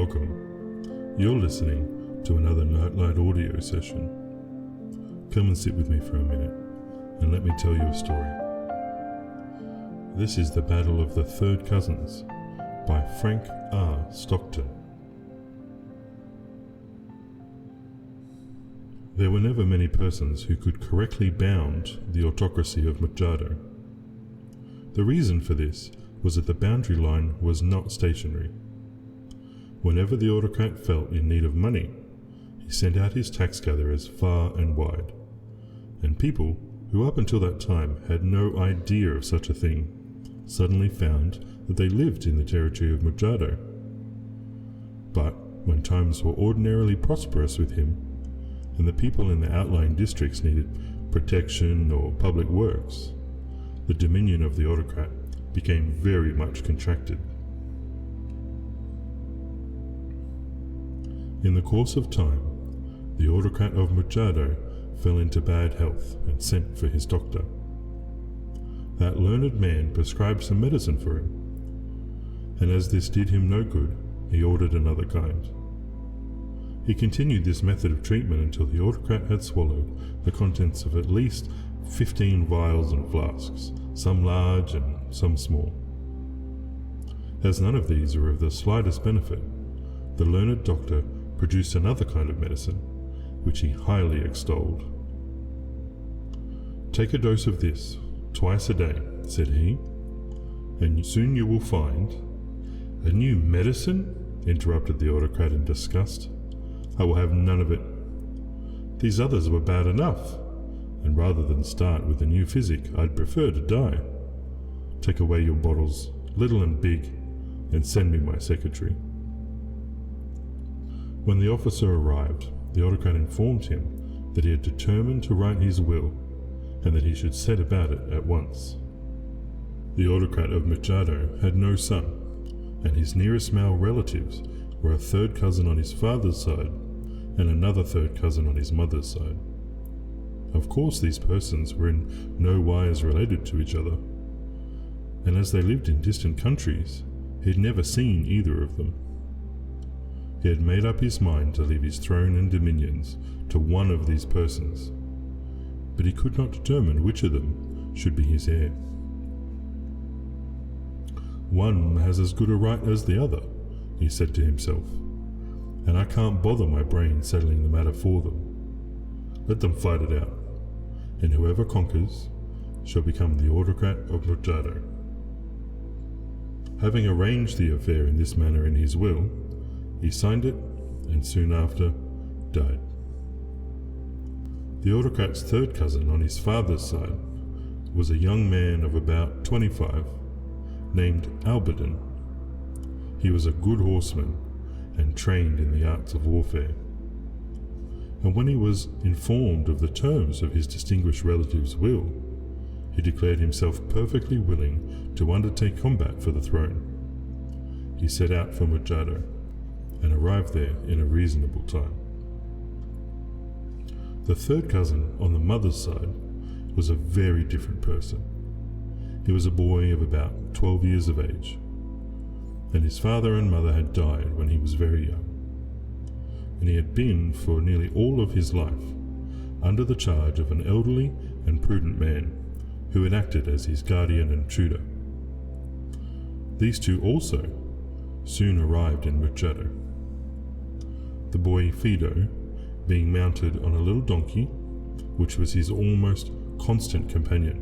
Welcome. You're listening to another Nightlight audio session. Come and sit with me for a minute and let me tell you a story. This is The Battle of the Third Cousins by Frank R Stockton. There were never many persons who could correctly bound the autocracy of Machado. The reason for this was that the boundary line was not stationary. Whenever the autocrat felt in need of money, he sent out his tax gatherers far and wide, and people who up until that time had no idea of such a thing suddenly found that they lived in the territory of Machado. But when times were ordinarily prosperous with him, and the people in the outlying districts needed protection or public works, the dominion of the autocrat became very much contracted. In the course of time, the autocrat of Machado fell into bad health and sent for his doctor. That learned man prescribed some medicine for him, and as this did him no good, he ordered another kind. He continued this method of treatment until the autocrat had swallowed the contents of at least 15 vials and flasks, some large and some small. As none of these were of the slightest benefit, the learned doctor produced another kind of medicine, which he highly extolled. "Take a dose of this twice a day," said he, "and soon you will find—" "A new medicine?" interrupted the autocrat in disgust. "I will have none of it. These others were bad enough, and rather than start with a new physic, I'd prefer to die. Take away your bottles, little and big, and send me my secretary." When the officer arrived, the autocrat informed him that he had determined to write his will, and that he should set about it at once. The autocrat of Machado had no son, and his nearest male relatives were a third cousin on his father's side and another third cousin on his mother's side. Of course, these persons were in no wise related to each other, and as they lived in distant countries, he had never seen either of them. He had made up his mind to leave his throne and dominions to one of these persons, but he could not determine which of them should be his heir. "One has as good a right as the other," he said to himself, "and I can't bother my brain settling the matter for them. Let them fight it out, and whoever conquers shall become the autocrat of Machado." Having arranged the affair in this manner in his will, he signed it, and soon after died. The autocrat's third cousin on his father's side was a young man of about 25, named Albadin. He was a good horseman and trained in the arts of warfare, and when he was informed of the terms of his distinguished relative's will, he declared himself perfectly willing to undertake combat for the throne. He set out for Machado and arrived there in a reasonable time. The third cousin on the mother's side was a very different person. He was a boy of about 12 years of age, and his father and mother had died when he was very young, and he had been for nearly all of his life under the charge of an elderly and prudent man who had acted as his guardian and tutor. These two also soon arrived in Machado, the boy Fido being mounted on a little donkey, which was his almost constant companion.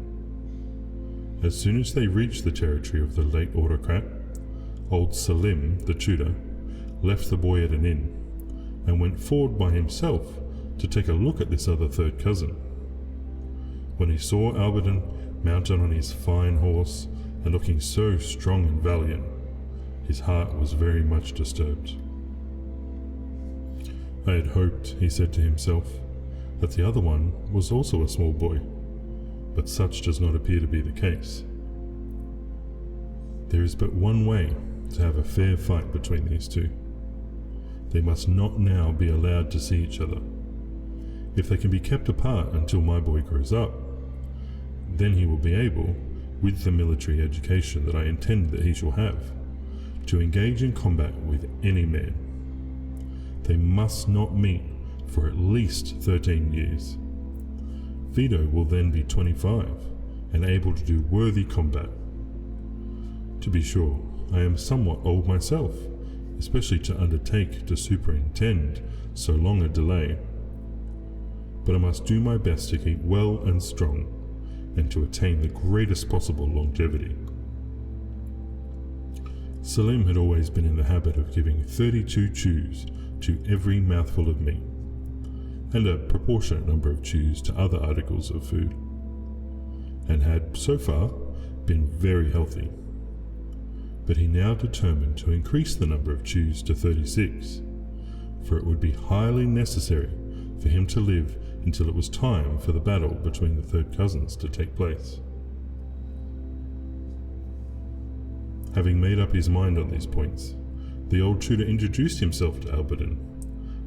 As soon as they reached the territory of the late autocrat, old Salim, the tutor, left the boy at an inn, and went forward by himself to take a look at this other third cousin. When he saw Albadin mounted on his fine horse and looking so strong and valiant, his heart was very much disturbed. "I had hoped," he said to himself, "that the other one was also a small boy, but such does not appear to be the case. There is but one way to have a fair fight between these two. They must not now be allowed to see each other. If they can be kept apart until my boy grows up, then he will be able, with the military education that I intend that he shall have, to engage in combat with any man. they must not meet for at least 13 years. Fido will then be 25 and able to do worthy combat. To be sure, I am somewhat old myself, especially to undertake to superintend so long a delay. But I must do my best to keep well and strong, and to attain the greatest possible longevity. Salim had always been in the habit of giving 32 chews to every mouthful of meat, and a proportionate number of chews to other articles of food, and had, so far, been very healthy. But he now determined to increase the number of chews to 36, for it would be highly necessary for him to live until it was time for the battle between the third cousins to take place. Having made up his mind on these points, the old tutor introduced himself to Alberdin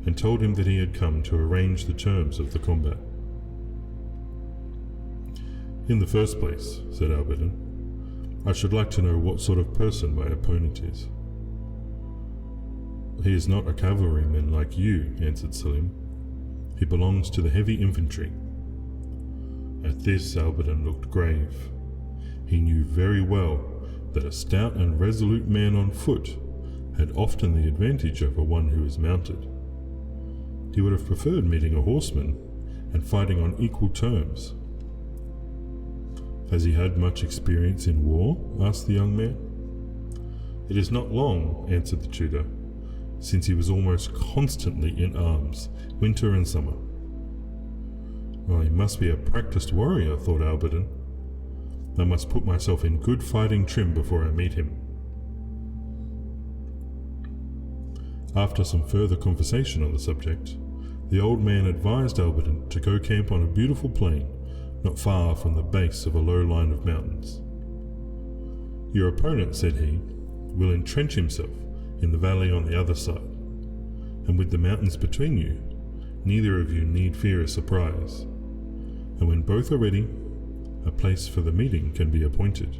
and told him that he had come to arrange the terms of the combat. "In the first place," said Alberdin, "I should like to know what sort of person my opponent is." "He is not a cavalryman like you," answered Salim. "He belongs to the heavy infantry." At this, Alberdin looked grave. He knew very well that a stout and resolute man on foot had often the advantage over one who is mounted. He would have preferred meeting a horseman and fighting on equal terms. "Has he had much experience in war?" asked the young man. "It is not long," answered the tutor, "since he was almost constantly in arms, winter and summer." "Well, he must be a practiced warrior," thought Alberdin. "I must put myself in good fighting trim before I meet him." After some further conversation on the subject, the old man advised Alberdin to go camp on a beautiful plain not far from the base of a low line of mountains. "Your opponent," said he, "will entrench himself in the valley on the other side, and with the mountains between you, neither of you need fear a surprise, and when both are ready, a place for the meeting can be appointed."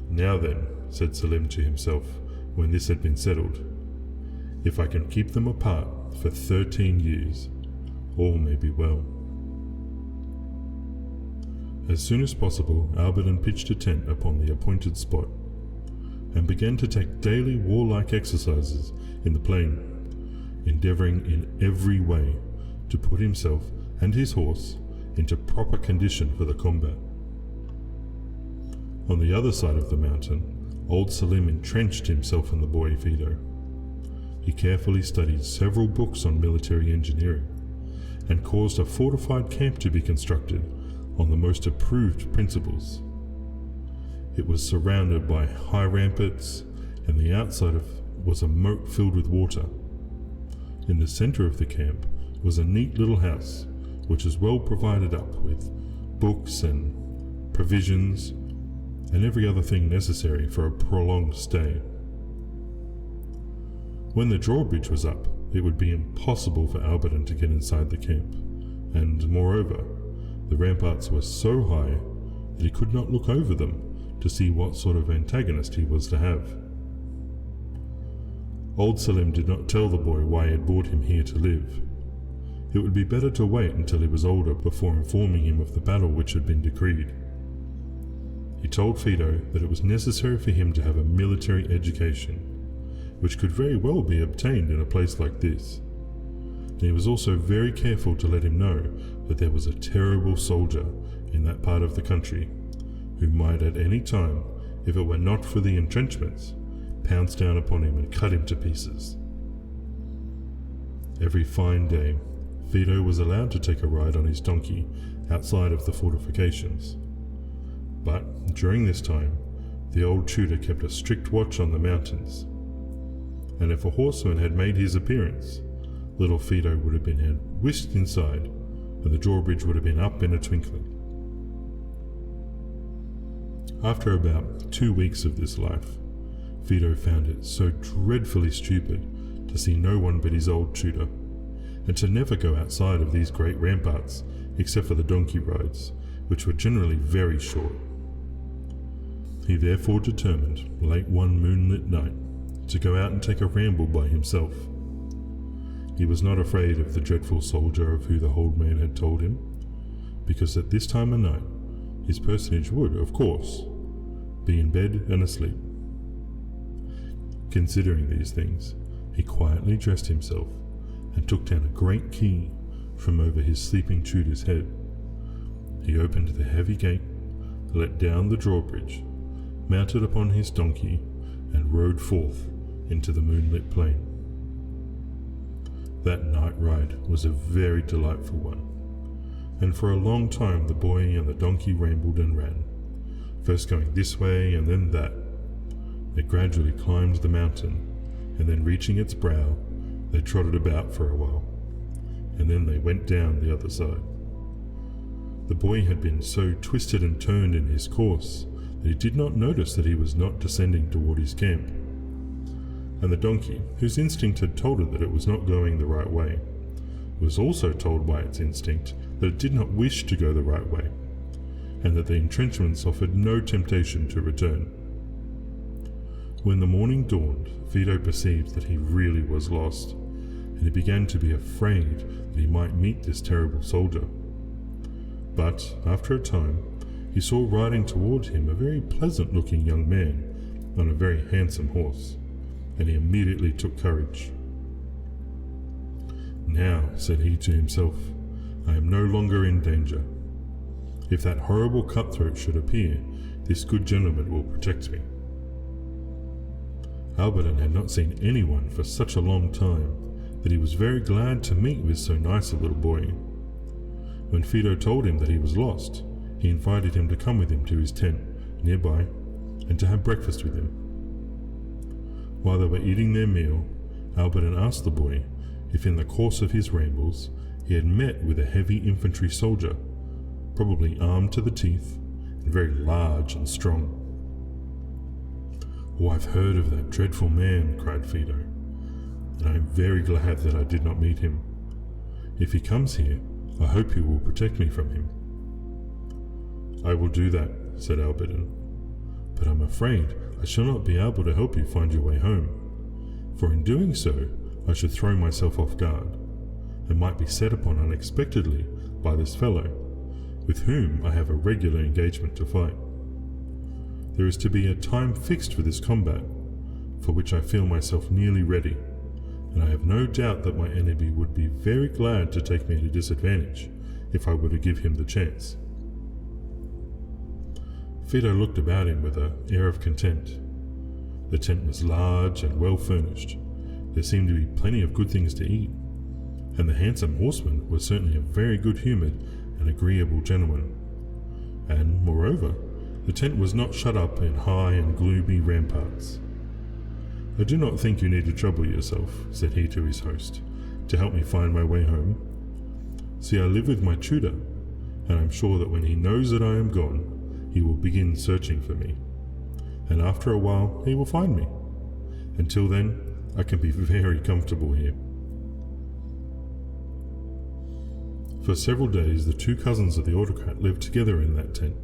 "Now then," said Salim to himself when this had been settled, "if I can keep them apart for 13 years, all may be well." As soon as possible, Alberdin pitched a tent upon the appointed spot, and began to take daily warlike exercises in the plain, endeavouring in every way to put himself and his horse into proper condition for the combat. On the other side of the mountain, old Salim entrenched himself in the boy Fido. He carefully studied several books on military engineering, and caused a fortified camp to be constructed on the most approved principles. It was surrounded by high ramparts, and the outside was a moat filled with water. In the centre of the camp was a neat little house, which was well provided up with books and provisions and every other thing necessary for a prolonged stay. When the drawbridge was up, it would be impossible for Alberdin to get inside the camp, and moreover, the ramparts were so high that he could not look over them to see what sort of antagonist he was to have. Old Salim did not tell the boy why he had brought him here to live. It would be better to wait until he was older before informing him of the battle which had been decreed. He told Fido that it was necessary for him to have a military education, which could very well be obtained in a place like this. And he was also very careful to let him know that there was a terrible soldier in that part of the country, who might at any time, if it were not for the entrenchments, pounce down upon him and cut him to pieces. Every fine day, Fido was allowed to take a ride on his donkey outside of the fortifications. But during this time, the old tutor kept a strict watch on the mountains, and if a horseman had made his appearance, little Fido would have been whisked inside, and the drawbridge would have been up in a twinkling. After about 2 weeks of this life, Fido found it so dreadfully stupid to see no one but his old tutor, and to never go outside of these great ramparts except for the donkey rides, which were generally very short. He therefore determined, late one moonlit night, to go out and take a ramble by himself, He was not afraid of the dreadful soldier of who the old man had told him, because at this time of night his personage would, of course, be in bed and asleep. Considering these things, he quietly dressed himself and took down a great key from over his sleeping tutor's head. He opened the heavy gate, let down the drawbridge, mounted upon his donkey, and rode forth into the moonlit plain. That night ride was a very delightful one, and for a long time the boy and the donkey rambled and ran, first going this way and then that. They gradually climbed the mountain, and then reaching its brow, they trotted about for a while, and then they went down the other side. The boy had been so twisted and turned in his course that he did not notice that he was not descending toward his camp, and the donkey, whose instinct had told it that it was not going the right way, was also told by its instinct that it did not wish to go the right way, and that the entrenchments offered no temptation to return. When the morning dawned, Fido perceived that he really was lost, and he began to be afraid that he might meet this terrible soldier. But after a time, he saw riding toward him a very pleasant-looking young man on a very handsome horse, and he immediately took courage. "Now," said he to himself, "I am no longer in danger. If that horrible cutthroat should appear, this good gentleman will protect me." Albertin had not seen anyone for such a long time that he was very glad to meet with so nice a little boy. When Fido told him that he was lost, he invited him to come with him to his tent nearby and to have breakfast with him. While they were eating their meal, Albertin asked the boy if in the course of his rambles he had met with a heavy infantry soldier, probably armed to the teeth and very large and strong. "Oh, I've heard of that dreadful man," cried Fido, "and I am very glad that I did not meet him. If he comes here, I hope you will protect me from him." "I will do that," said Albertin, "but I'm afraid I shall not be able to help you find your way home, for in doing so I should throw myself off guard, and might be set upon unexpectedly by this fellow, with whom I have a regular engagement to fight. There is to be a time fixed for this combat, for which I feel myself nearly ready, and I have no doubt that my enemy would be very glad to take me at a disadvantage if I were to give him the chance." Fido looked about him with an air of content. The tent was large and well furnished. There seemed to be plenty of good things to eat, and the handsome horseman was certainly a very good-humoured and agreeable gentleman. And, moreover, the tent was not shut up in high and gloomy ramparts. "I do not think you need to trouble yourself," said he to his host, "to help me find my way home. See, I live with my tutor, and I'm sure that when he knows that I am gone, he will begin searching for me, and after a while he will find me. Until then, I can be very comfortable here." For several days the two cousins of the autocrat lived together in that tent,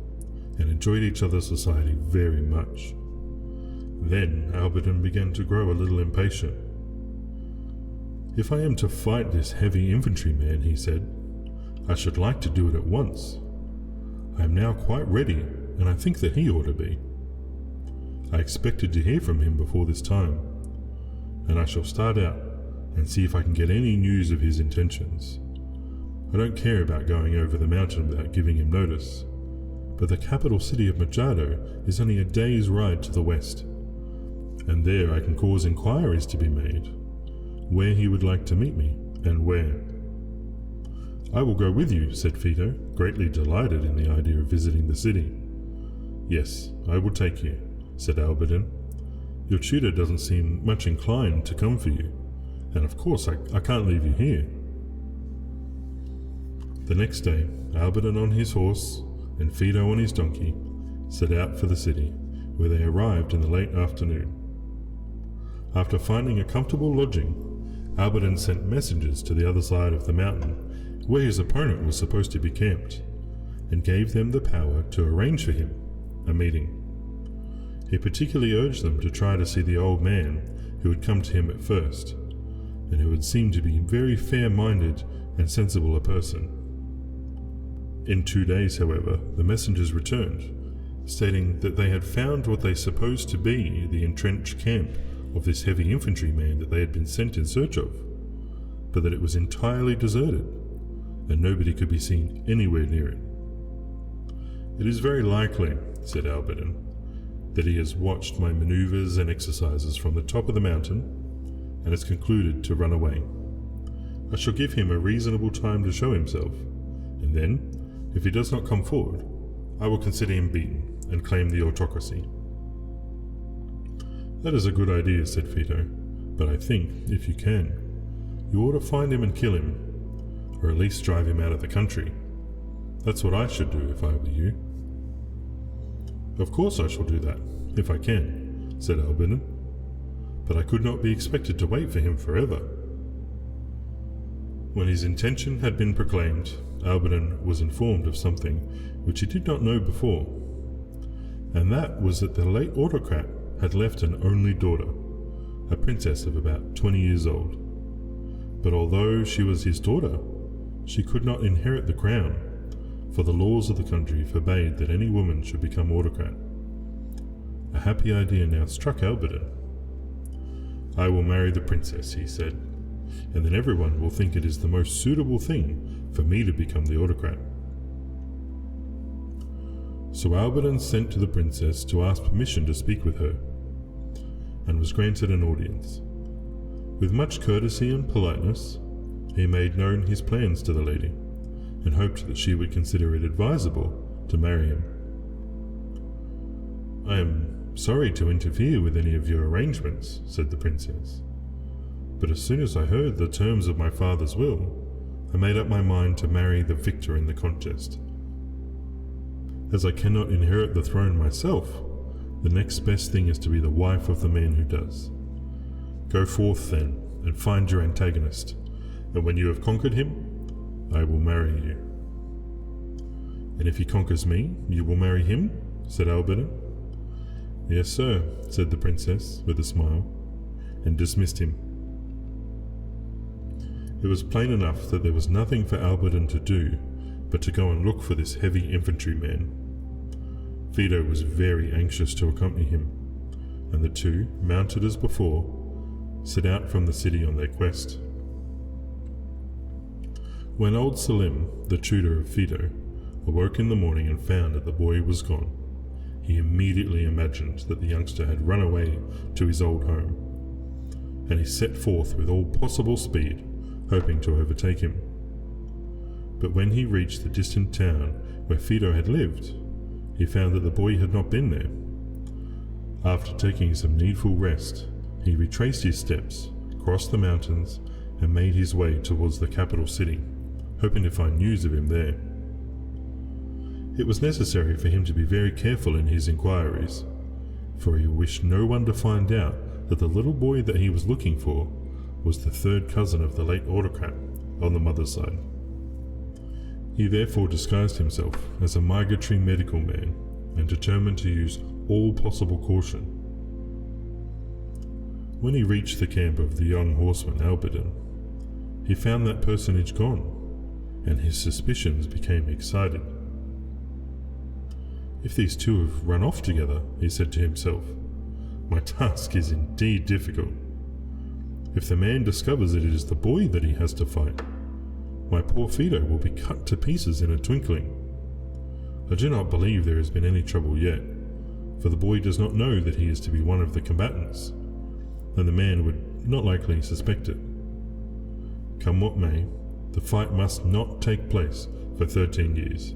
and enjoyed each other's society very much. Then Albertin began to grow a little impatient. "If I am to fight this heavy infantryman," he said, "I should like to do it at once. I am now quite ready, and I think that he ought to be. I expected to hear from him before this time, and I shall start out and see if I can get any news of his intentions. I don't care about going over the mountain without giving him notice, but the capital city of Machado is only a day's ride to the west, and there I can cause inquiries to be made, where he would like to meet me, and where." "I will go with you," said Fido, greatly delighted in the idea of visiting the city. "Yes, I will take you," said Albertin. "Your tutor doesn't seem much inclined to come for you, and of course I can't leave you here." The next day, Albertin on his horse and Fido on his donkey set out for the city, where they arrived in the late afternoon. After finding a comfortable lodging, Albertin sent messengers to the other side of the mountain, where his opponent was supposed to be camped, and gave them the power to arrange for him a meeting. He particularly urged them to try to see the old man who had come to him at first, and who had seemed to be very fair-minded and sensible a person. In 2 days, however, the messengers returned, stating that they had found what they supposed to be the entrenched camp of this heavy infantryman that they had been sent in search of, but that it was entirely deserted, and nobody could be seen anywhere near it. "It is very likely," said Alberdin, "that he has watched my maneuvers and exercises from the top of the mountain, and has concluded to run away. I shall give him a reasonable time to show himself, and then, if he does not come forward, I will consider him beaten and claim the autocracy." "That is a good idea," said Phaedo, "but I think, if you can, you ought to find him and kill him, or at least drive him out of the country. That's what I should do if I were you." "Of course I shall do that, if I can," said Alberdin, "but I could not be expected to wait for him forever." When his intention had been proclaimed, Alberdin was informed of something which he did not know before, and that was that the late autocrat had left an only daughter, a princess of about 20 years old. But although she was his daughter, she could not inherit the crown, for the laws of the country forbade that any woman should become autocrat. A happy idea now struck Alberdin. "I will marry the princess," he said, "and then everyone will think it is the most suitable thing for me to become the autocrat." So Alberdin sent to the princess to ask permission to speak with her, and was granted an audience. With much courtesy and politeness, he made known his plans to the lady, and hoped that she would consider it advisable to marry him. "I am sorry to interfere with any of your arrangements," said the princess, "but as soon as I heard the terms of my father's will, I made up my mind to marry the victor in the contest. As I cannot inherit the throne myself, the next best thing is to be the wife of the man who does. Go forth, then, and find your antagonist, and when you have conquered him, I will marry you." "And if he conquers me, you will marry him?" said Alberdin. "Yes, sir," said the princess with a smile, and dismissed him. It was plain enough that there was nothing for Alberdin to do but to go and look for this heavy infantryman. Phaedo was very anxious to accompany him, and the two, mounted as before, set out from the city on their quest. When old Selim, the tutor of Phaedo, awoke in the morning and found that the boy was gone, he immediately imagined that the youngster had run away to his old home, and he set forth with all possible speed, hoping to overtake him. But when he reached the distant town where Phaedo had lived, he found that the boy had not been there. After taking some needful rest, he retraced his steps, crossed the mountains, and made his way towards the capital city, hoping to find news of him there. It was necessary for him to be very careful in his inquiries, for he wished no one to find out that the little boy that he was looking for was the third cousin of the late autocrat on the mother's side. He therefore disguised himself as a migratory medical man and determined to use all possible caution. When he reached the camp of the young horseman Alberdin, he found that personage gone, and his suspicions became excited. "If these two have run off together," he said to himself, "my task is indeed difficult. If the man discovers that it is the boy that he has to fight, my poor Phaedo will be cut to pieces in a twinkling. I do not believe there has been any trouble yet, for the boy does not know that he is to be one of the combatants, and the man would not likely suspect it. Come what may, the fight must not take place for 13 years,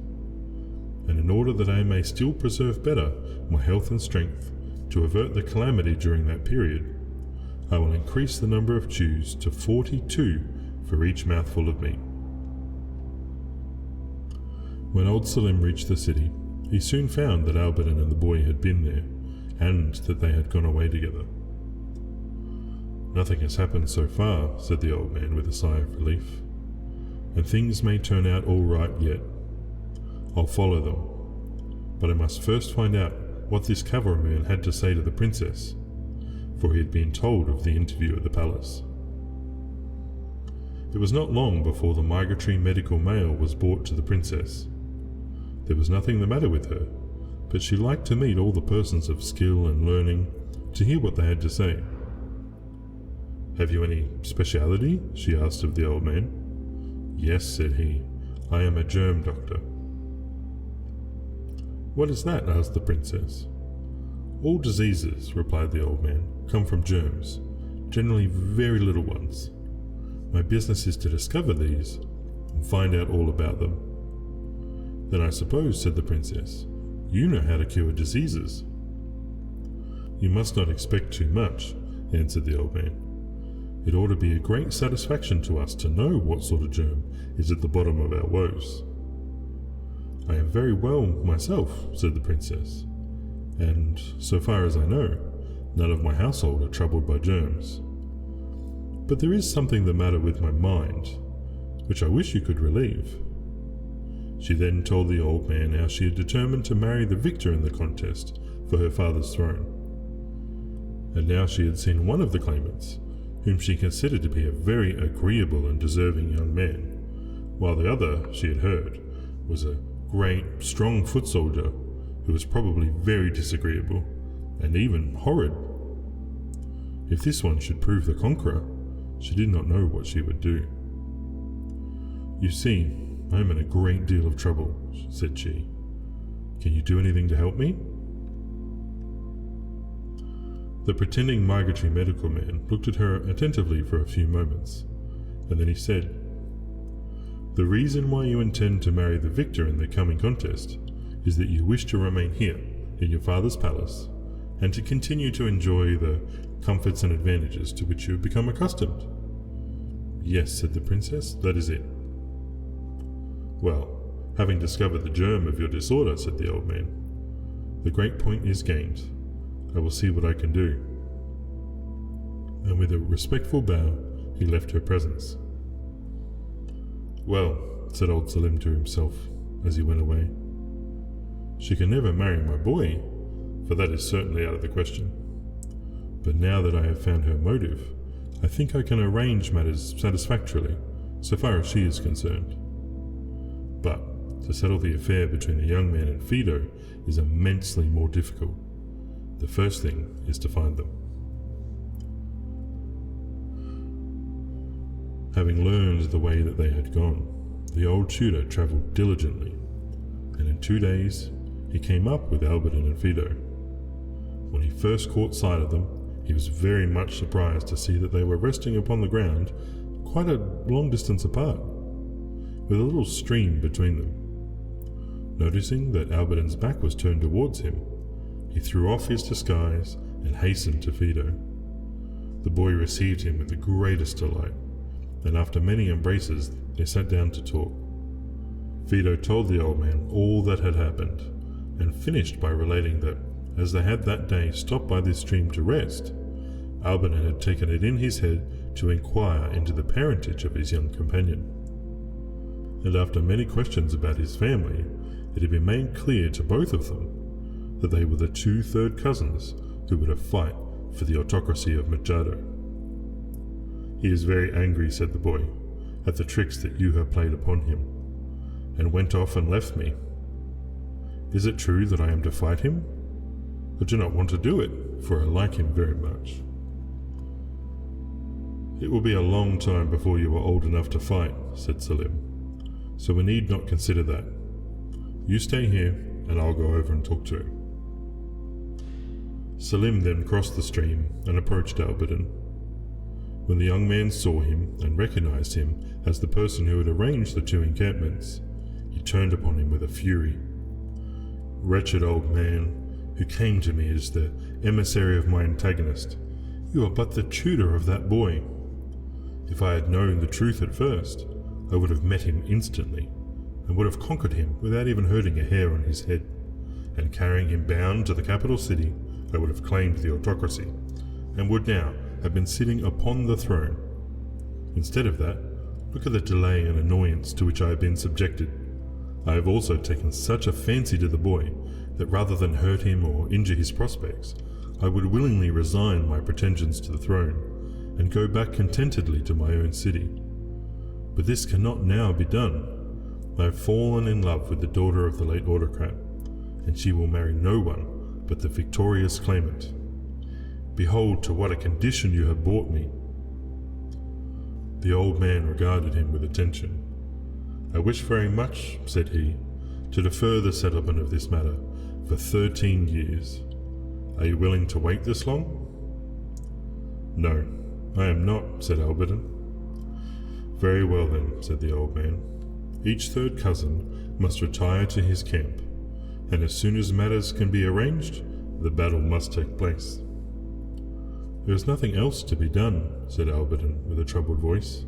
and in order that I may still preserve better my health and strength to avert the calamity during that period, I will increase the number of Jews to 42 for each mouthful of meat." When old Selim reached the city, he soon found that Alberdin and the boy had been there, and that they had gone away together. "Nothing has happened so far," said the old man with a sigh of relief, "and things may turn out all right yet. I'll follow them, but I must first find out what this cavalryman had to say to the princess, for he had been told of the interview at the palace." It was not long before the migratory medical mail was brought to the princess. There was nothing the matter with her, but she liked to meet all the persons of skill and learning to hear what they had to say. "Have you any speciality?" she asked of the old man. "Yes," said he, "I am a germ doctor." "What is that?" asked the princess. "All diseases," replied the old man, "come from germs, generally very little ones. My business is to discover these and find out all about them." "Then I suppose," said the princess, "you know how to cure diseases." "You must not expect too much," answered the old man. "It ought to be a great satisfaction to us to know what sort of germ is at the bottom of our woes." "I am very well myself," said the princess, "and, so far as I know, none of my household are troubled by germs. But there is something the matter with my mind, which I wish you could relieve." She then told the old man how she had determined to marry the victor in the contest for her father's throne. And now she had seen one of the claimants, whom she considered to be a very agreeable and deserving young man, while the other, she had heard, was a great, strong foot soldier who was probably very disagreeable and even horrid. If this one should prove the conqueror, she did not know what she would do. "You see, I am in a great deal of trouble," said she. "Can you do anything to help me?" The pretending migratory medical man looked at her attentively for a few moments, and then he said, "The reason why you intend to marry the victor in the coming contest is that you wish to remain here in your father's palace and to continue to enjoy the comforts and advantages to which you have become accustomed." "Yes," said the princess, "that is it." "Well, having discovered the germ of your disorder," said the old man, "the great point is gained. I will see what I can do." And with a respectful bow, he left her presence. "Well," said old Selim to himself as he went away, "she can never marry my boy, for that is certainly out of the question. But now that I have found her motive, I think I can arrange matters satisfactorily, so far as she is concerned. But to settle the affair between the young man and Fido is immensely more difficult. The first thing is to find them." Having learned the way that they had gone, the old tutor travelled diligently, and in 2 days he came up with Albertin and Fido. When he first caught sight of them, he was very much surprised to see that they were resting upon the ground quite a long distance apart, with a little stream between them. Noticing that Albertin's back was turned towards him, he threw off his disguise and hastened to Fido. The boy received him with the greatest delight, and after many embraces they sat down to talk. Fido told the old man all that had happened, and finished by relating that, as they had that day stopped by this stream to rest, Albertin had taken it in his head to inquire into the parentage of his young companion. And after many questions about his family, it had been made clear to both of them that they were the 2 third cousins who were to fight for the autocracy of Machado. "He is very angry," said the boy, "at the tricks that you have played upon him, and went off and left me. Is it true that I am to fight him? I do not want to do it, for I like him very much." "It will be a long time before you are old enough to fight," said Selim, "so we need not consider that. You stay here, and I'll go over and talk to him." Selim then crossed the stream and approached Albertin. When the young man saw him and recognized him as the person who had arranged the 2 encampments, he turned upon him with a fury. "Wretched old man, who came to me as the emissary of my antagonist, you are but the tutor of that boy. If I had known the truth at first, I would have met him instantly, and would have conquered him without even hurting a hair on his head, and carrying him bound to the capital city, I would have claimed the autocracy, and would now have been sitting upon the throne. Instead of that, look at the delay and annoyance to which I have been subjected. I have also taken such a fancy to the boy that rather than hurt him or injure his prospects, I would willingly resign my pretensions to the throne and go back contentedly to my own city. but this cannot now be done. I have fallen in love with the daughter of the late autocrat, and she will marry no one but the victorious claimant. Behold to what a condition you have brought me." The old man regarded him with attention. "I wish very much," said he, "to defer the settlement of this matter for 13 years. Are you willing to wait this long?" "No, I am not," said Alberton. "Very well then," said the old man. "Each third cousin must retire to his camp, and as soon as matters can be arranged, the battle must take place." "There is nothing else to be done," said Alberton with a troubled voice.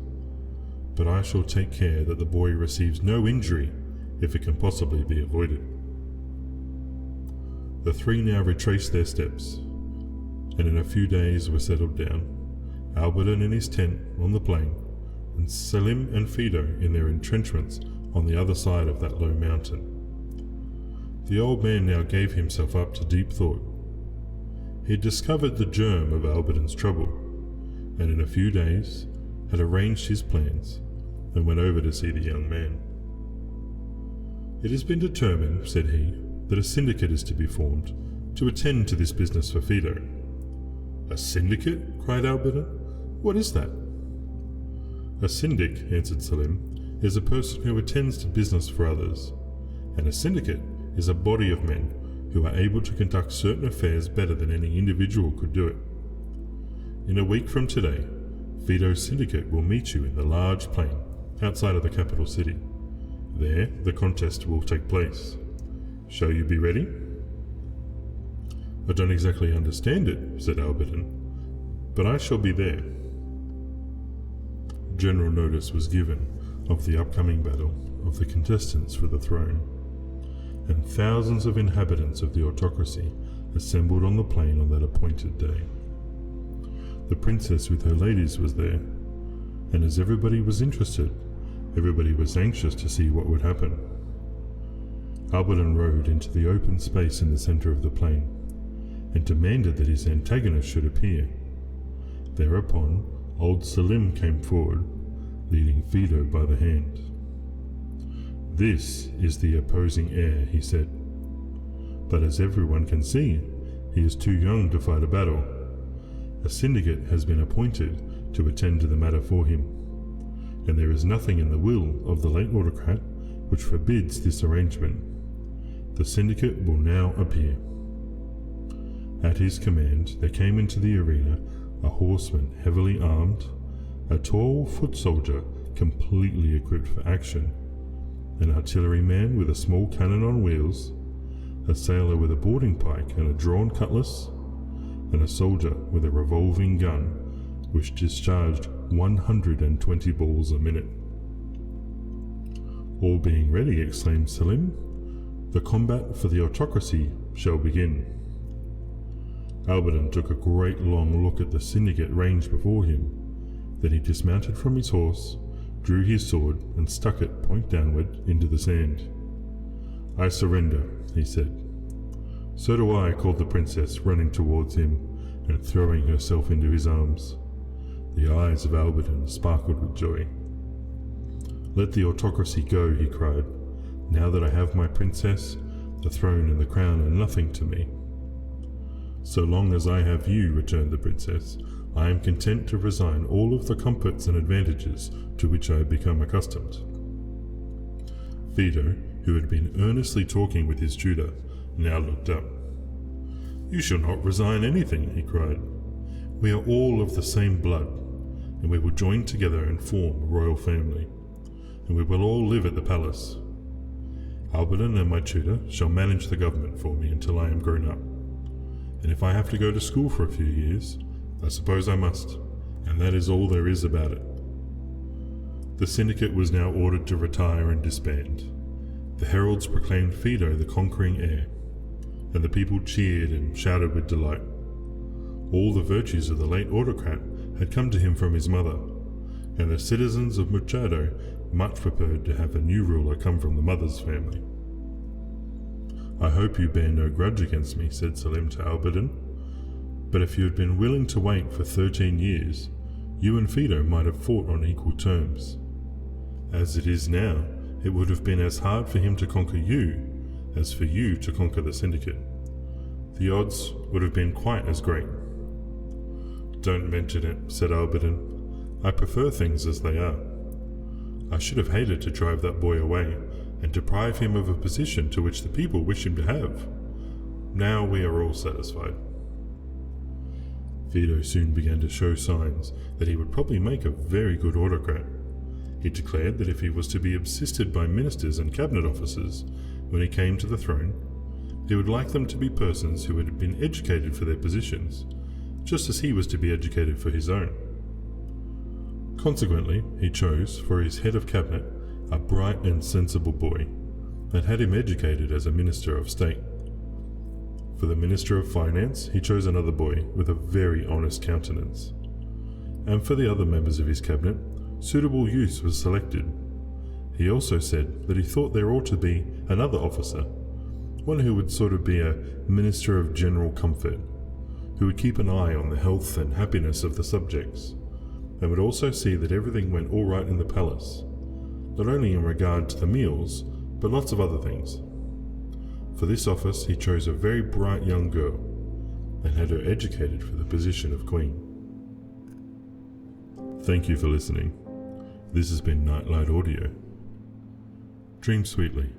"But I shall take care that the boy receives no injury if it can possibly be avoided." The three now retraced their steps, and in a few days were settled down, Alberton in his tent on the plain, and Selim and Fido in their entrenchments on the other side of that low mountain. The old man now gave himself up to deep thought. He had discovered the germ of Alberton's trouble, and in a few days had arranged his plans and went over to see the young man. "It has been determined," said he, "that a syndicate is to be formed to attend to this business for Fido." "A syndicate?" cried Alberton. "What is that?" "A syndic," answered Selim, "is a person who attends to business for others, and a syndicate is a body of men who are able to conduct certain affairs better than any individual could do it. In a week from today, Fido's syndicate will meet you in the large plain outside of the capital city. There, the contest will take place. Shall you be ready?" "I don't exactly understand it," said Alberton, "but I shall be there." General notice was given of the upcoming battle of the contestants for the throne, and thousands of inhabitants of the autocracy assembled on the plain on that appointed day. The princess with her ladies was there, and as everybody was interested, everybody was anxious to see what would happen. Alberton rode into the open space in the centre of the plain, and demanded that his antagonist should appear. Thereupon, old Selim came forward, leading Fido by the hand. "This is the opposing heir," he said. "But as everyone can see, he is too young to fight a battle. A syndicate has been appointed to attend to the matter for him, and there is nothing in the will of the late autocrat which forbids this arrangement. The syndicate will now appear." At his command there came into the arena a horseman heavily armed, a tall foot soldier completely equipped for action, an artilleryman with a small cannon on wheels, a sailor with a boarding pike and a drawn cutlass, and a soldier with a revolving gun which discharged 120 balls a minute. "All being ready," exclaimed Selim, "the combat for the autocracy shall begin." Alberton took a great long look at the syndicate ranged before him. Then he dismounted from his horse, drew his sword, and stuck it point downward into the sand. "I surrender," he said. "So do I," called the princess, running towards him and throwing herself into his arms. The eyes of Alberton sparkled with joy. "Let the autocracy go," he cried. "Now that I have my princess, the throne and the crown are nothing to me." "So long as I have you," returned the princess, "I am content to resign all of the comforts and advantages to which I have become accustomed." Fido, who had been earnestly talking with his tutor, now looked up. "You shall not resign anything," he cried. "We are all of the same blood, and we will join together and form a royal family, and we will all live at the palace. Alberton and my tutor shall manage the government for me until I am grown up, and if I have to go to school for a few years, I suppose I must, and that is all there is about it." The syndicate was now ordered to retire and disband. The heralds proclaimed Fido the conquering heir, and the people cheered and shouted with delight. All the virtues of the late autocrat had come to him from his mother, and the citizens of Machado much preferred to have a new ruler come from the mother's family. "I hope you bear no grudge against me," said Selim to Alberton, "but if you had been willing to wait for 13 years, you and Fido might have fought on equal terms. As it is now, it would have been as hard for him to conquer you as for you to conquer the Syndicate. The odds would have been quite as great. Don't mention it, said Alberton. I prefer things as they are. I should have hated to drive that boy away and deprive him of a position to which the people wish him to have. Now we are all satisfied. Vito soon began to show signs that he would probably make a very good autocrat. He declared that if he was to be assisted by ministers and cabinet officers when he came to the throne, he would like them to be persons who had been educated for their positions, just as he was to be educated for his own. Consequently, he chose for his head of cabinet a bright and sensible boy, and had him educated as a minister of state. For the Minister of Finance, he chose another boy with a very honest countenance. And for the other members of his cabinet, suitable youths was selected. He also said that he thought there ought to be another officer, one who would sort of be a Minister of General Comfort, who would keep an eye on the health and happiness of the subjects, and would also see that everything went all right in the palace, not only in regard to the meals, but lots of other things. For this office he chose a very bright young girl, and had her educated for the position of Queen. Thank you for listening. This has been Nightlight Audio. Dream sweetly.